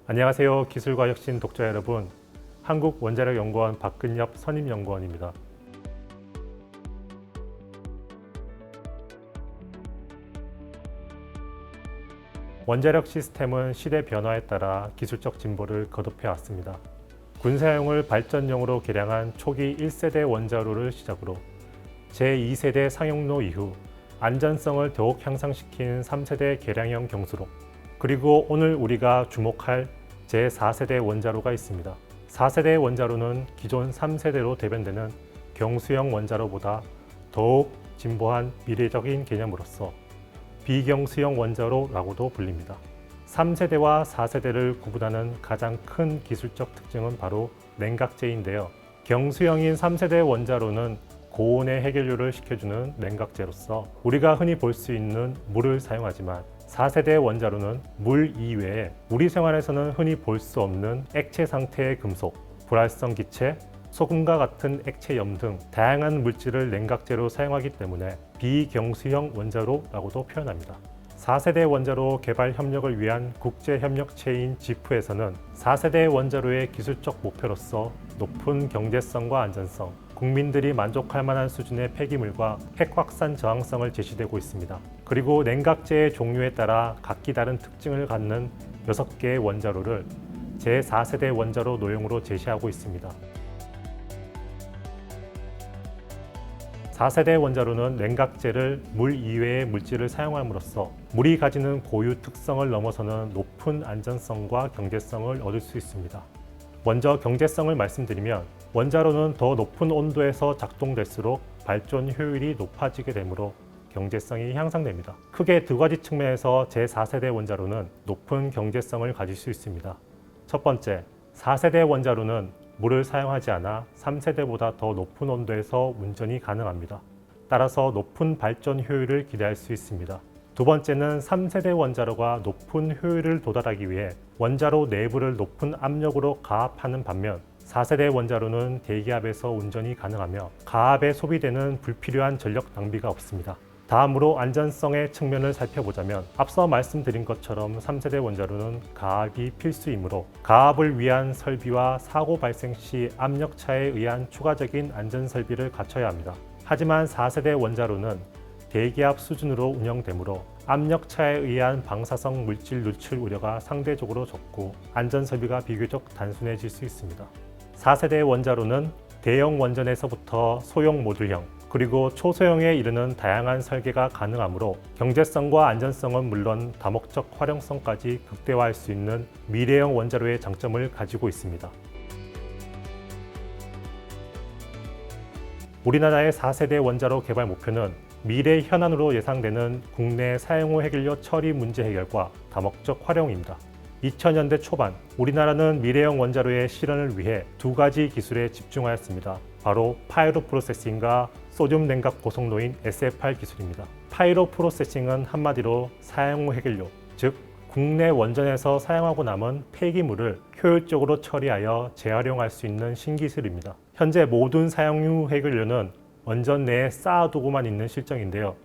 안녕하세요. 기술과 혁신 독자 여러분. 한국원자력연구원 박근엽 선임연구원입니다. 원자력 시스템은 시대 변화에 따라 기술적 진보를 거듭해 왔습니다. 군사용을 발전용으로 개량한 초기 1세대 원자로를 시작으로 제2세대 상용로 이후 안전성을 더욱 향상시킨 3세대 개량형 경수로, 그리고 오늘 우리가 주목할 제4세대 원자로가 있습니다. 4세대 원자로는 기존 3세대로 대변되는 경수형 원자로보다 더욱 진보한 미래적인 개념으로서 비경수형 원자로라고도 불립니다. 3세대와 4세대를 구분하는 가장 큰 기술적 특징은 바로 냉각제인데요. 경수형인 3세대 원자로는 고온의 해결료를 식혀주는 냉각제로서 우리가 흔히 볼 수 있는 물을 사용하지만, 4세대 원자로는 물 이외에 우리 생활에서는 흔히 볼 수 없는 액체 상태의 금속, 불활성 기체, 소금과 같은 액체염 등 다양한 물질을 냉각제로 사용하기 때문에 비경수형 원자로라고도 표현합니다. 4세대 원자로 개발 협력을 위한 국제협력체인 지프에서는 4세대 원자로의 기술적 목표로서 높은 경제성과 안전성, 국민들이 만족할 만한 수준의 폐기물과 핵 확산 저항성을 제시되고 있습니다. 그리고 냉각제의 종류에 따라 각기 다른 특징을 갖는 6개의 원자로를 제4세대 원자로 노용으로 제시하고 있습니다. 4세대 원자로는 냉각제를 물 이외의 물질을 사용함으로써 물이 가지는 고유 특성을 넘어서는 높은 안전성과 경제성을 얻을 수 있습니다. 먼저 경제성을 말씀드리면, 원자로는 더 높은 온도에서 작동될수록 발전 효율이 높아지게 되므로 경제성이 향상됩니다. 크게 두 가지 측면에서 제4세대 원자로는 높은 경제성을 가질 수 있습니다. 첫 번째, 4세대 원자로는 물을 사용하지 않아 3세대보다 더 높은 온도에서 운전이 가능합니다. 따라서 높은 발전 효율을 기대할 수 있습니다. 두 번째는 3세대 원자로가 높은 효율을 도달하기 위해 원자로 내부를 높은 압력으로 가압하는 반면, 4세대 원자로는 대기압에서 운전이 가능하며 가압에 소비되는 불필요한 전력 낭비가 없습니다. 다음으로 안전성의 측면을 살펴보자면, 앞서 말씀드린 것처럼 3세대 원자로는 가압이 필수이므로 가압을 위한 설비와 사고 발생 시 압력차에 의한 추가적인 안전 설비를 갖춰야 합니다. 하지만 4세대 원자로는 대기압 수준으로 운영되므로 압력차에 의한 방사성 물질 누출 우려가 상대적으로 적고 안전 설비가 비교적 단순해질 수 있습니다. 4세대 원자로는 대형 원전에서부터 소형 모듈형, 그리고 초소형에 이르는 다양한 설계가 가능하므로 경제성과 안전성은 물론 다목적 활용성까지 극대화할 수 있는 미래형 원자로의 장점을 가지고 있습니다. 우리나라의 4세대 원자로 개발 목표는 미래 현안으로 예상되는 국내 사용 후 해결료 처리 문제 해결과 다목적 활용입니다. 2000년대 초반, 우리나라는 미래형 원자로의 실현을 위해 두 가지 기술에 집중하였습니다. 바로 파이로 프로세싱과 소듐 냉각 고속로인 SFR 기술입니다. 파이로 프로세싱은 한마디로 사용 후 해결료, 즉 국내 원전에서 사용하고 남은 폐기물을 효율적으로 처리하여 재활용할 수 있는 신기술입니다. 현재 모든 사용 후 해결료는 원전 내에 쌓아두고만 있는 실정인데요.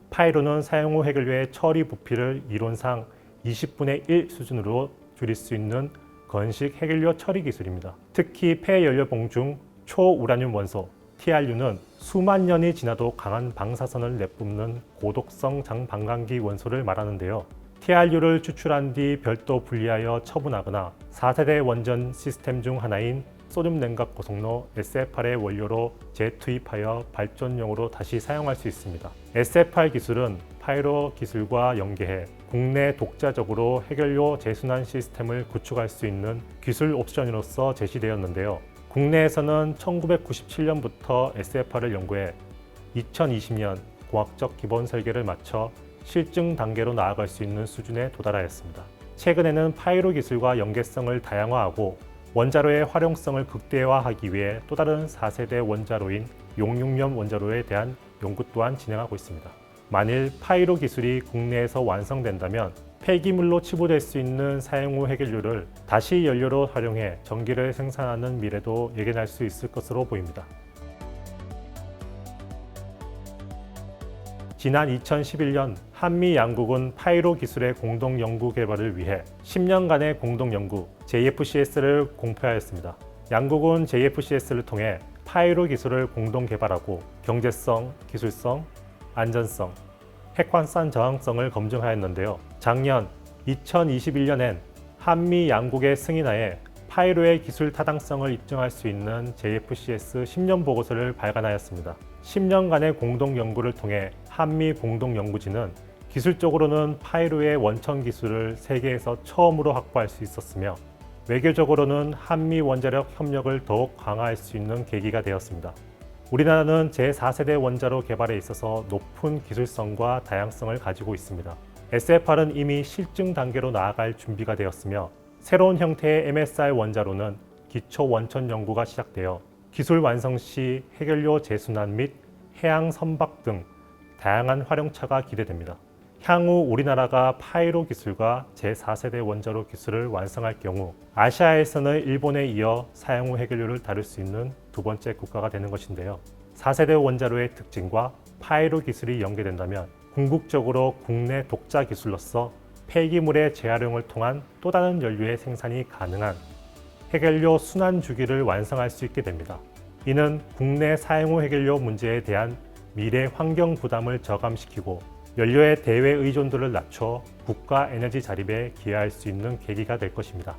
파이로는 사용 후 해결료의 처리 부피를 이론상 20분의 1 수준으로 줄일 수 있는 건식 해결료 처리 기술입니다. 특히 폐연료봉 중 초우라늄 원소 TRU는 수만 년이 지나도 강한 방사선을 내뿜는 고독성 장반감기 원소를 말하는데요. TRU를 추출한 뒤 별도 분리하여 처분하거나 4세대 원전 시스템 중 하나인 소듐 냉각 고속로 SFR의 원료로 재투입하여 발전용으로 다시 사용할 수 있습니다. SFR 기술은 파이로 기술과 연계해 국내 독자적으로 해결료 재순환 시스템을 구축할 수 있는 기술 옵션으로서 제시되었는데요. 국내에서는 1997년부터 SFR을 연구해 2020년 공학적 기본 설계를 마쳐 실증 단계로 나아갈 수 있는 수준에 도달하였습니다. 최근에는 파이로 기술과 연계성을 다양화하고 원자로의 활용성을 극대화하기 위해 또 다른 4세대 원자로인 용융염 원자로에 대한 연구 또한 진행하고 있습니다. 만일 파이로 기술이 국내에서 완성된다면 폐기물로 치부될 수 있는 사용 후 해결료를 다시 연료로 활용해 전기를 생산하는 미래도 예견할 수 있을 것으로 보입니다. 지난 2011년 한미 양국은 파이로 기술의 공동 연구 개발을 위해 10년간의 공동 연구 JFCS를 공표하였습니다. 양국은 JFCS를 통해 파이로 기술을 공동 개발하고 경제성, 기술성, 안전성, 핵환산 저항성을 검증하였는데요. 작년 2021년엔 한미 양국의 승인하에 파이로의 기술 타당성을 입증할 수 있는 JFCS 10년 보고서를 발간하였습니다. 10년간의 공동 연구를 통해 한미 공동 연구진은 기술적으로는 파이로의 원천 기술을 세계에서 처음으로 확보할 수 있었으며 외교적으로는 한미 원자력 협력을 더욱 강화할 수 있는 계기가 되었습니다. 우리나라는 제4세대 원자로 개발에 있어서 높은 기술성과 다양성을 가지고 있습니다. SFR은 이미 실증 단계로 나아갈 준비가 되었으며 새로운 형태의 MSR 원자로는 기초 원천 연구가 시작되어 기술 완성 시 해결료 재순환 및 해양 선박 등 다양한 활용처가 기대됩니다. 향후 우리나라가 파이로 기술과 제4세대 원자로 기술을 완성할 경우 아시아에서는 일본에 이어 사용 후 해결료를 다룰 수 있는 두 번째 국가가 되는 것인데요. 4세대 원자로의 특징과 파이로 기술이 연계된다면 궁극적으로 국내 독자 기술로서 폐기물의 재활용을 통한 또 다른 연료의 생산이 가능한 해결료 순환 주기를 완성할 수 있게 됩니다. 이는 국내 사용 후 해결료 문제에 대한 미래 환경 부담을 저감시키고 연료의 대외 의존도를 낮춰 국가 에너지 자립에 기여할 수 있는 계기가 될 것입니다.